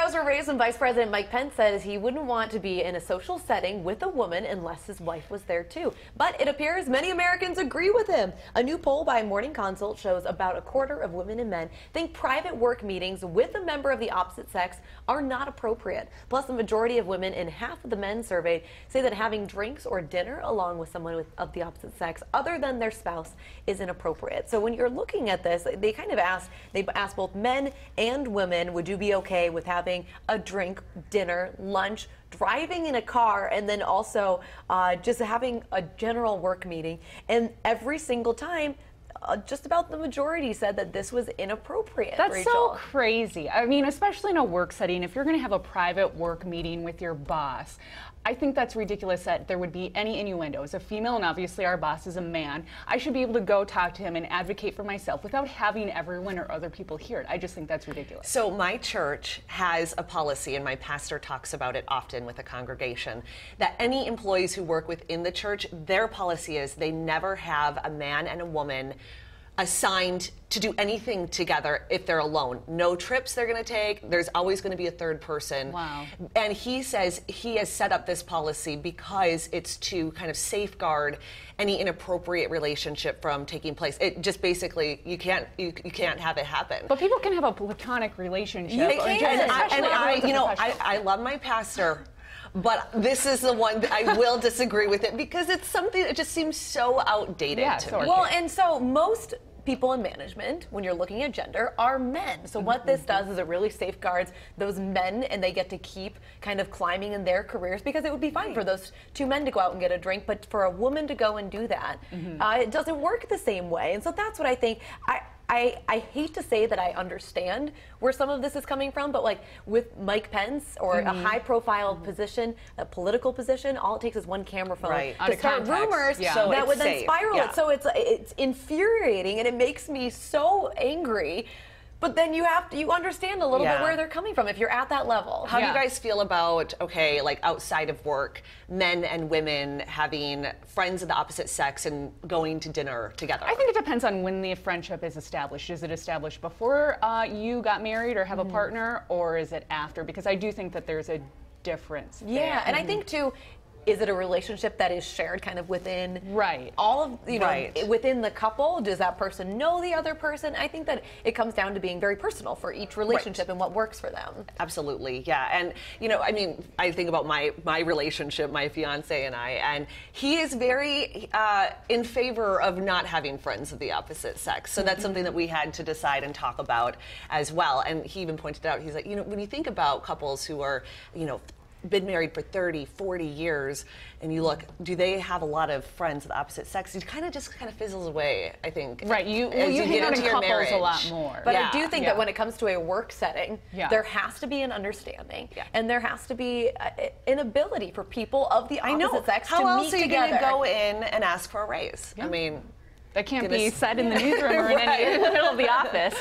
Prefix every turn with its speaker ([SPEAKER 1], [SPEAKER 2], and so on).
[SPEAKER 1] eyebrows were raised when Vice President Mike Pence says he wouldn't want to be in a social setting with a woman unless his wife was there too. But it appears many Americans agree with him. A new poll by Morning Consult shows about a quarter of women and men think private work meetings with a member of the opposite sex are not appropriate. Plus, the majority of women and half of the men surveyed say that having drinks or dinner along with someone of the opposite sex other than their spouse is inappropriate. So when you're looking at this, they asked both men and women, would you be okay with having a drink, dinner, lunch, driving in a car, and then also just having a general work meeting? And every single time, just about the majority said that this was inappropriate.
[SPEAKER 2] That's
[SPEAKER 1] Rachel.
[SPEAKER 2] so crazy. I mean, especially in a work setting, if you're going to have a private work meeting with your boss, I think that's ridiculous that there would be any innuendo. As a female, and obviously our boss is a man, I should be able to go talk to him and advocate for myself without having everyone or other people hear it. I just think that's ridiculous.
[SPEAKER 3] So my church has a policy, and my pastor talks about it often with the congregation, that any employees who work within the church, their policy is they never have a man and a woman assigned to do anything together if they're alone. No trips they're going to take. There's always going to be a third person.
[SPEAKER 2] Wow.
[SPEAKER 3] And he says he has set up this policy because it's to kind of safeguard any inappropriate relationship from taking place. It just basically, you can't have it happen.
[SPEAKER 2] But people can have a platonic relationship.
[SPEAKER 3] They can. I love my pastor. But this is the one that I will disagree with it because it's something that just seems so outdated to me.
[SPEAKER 1] Well, and so most people in management, when you're looking at gender, are men. So what this does is it really safeguards those men, and they get to keep kind of climbing in their careers, because it would be fine for those two men to go out and get a drink, but for a woman to go and do that, it doesn't work the same way. And so that's what I think. I hate to say that I understand where some of this is coming from, but like with Mike Pence or a high-profile position, a political position, all it takes is one camera phone to start rumors that would then spiral it. So it's infuriating, and it makes me so angry. But then you understand a little bit where they're coming from if you're at that level.
[SPEAKER 3] How do you guys feel about, like outside of work, men and women having friends of the opposite sex and going to dinner together?
[SPEAKER 2] I think it depends on when the friendship is established. Is it established before you got married or have a partner, or is it after? Because I do think that there's a difference there.
[SPEAKER 1] And I think too, is it a relationship that is shared kind of within all of, within the couple? Does that person know the other person? I think that it comes down to being very personal for each relationship and what works for them.
[SPEAKER 3] Absolutely, yeah. And, I mean, I think about my relationship, my fiance and I, and he is very in favor of not having friends of the opposite sex. So that's something that we had to decide and talk about as well. And he even pointed out, he's like, when you think about couples who are, been married for 30, 40 years, and you look, do they have a lot of friends of the opposite sex? It kind of fizzles away, I think.
[SPEAKER 2] Right, you hang out in couples a lot more.
[SPEAKER 1] But I do think that when it comes to a work setting, there has to be an understanding, and there has to be an ability for people of the opposite sex to meet together.
[SPEAKER 3] How else are you going to go in and ask for a raise? I mean,
[SPEAKER 2] that can't be said in the newsroom or in the middle of the office.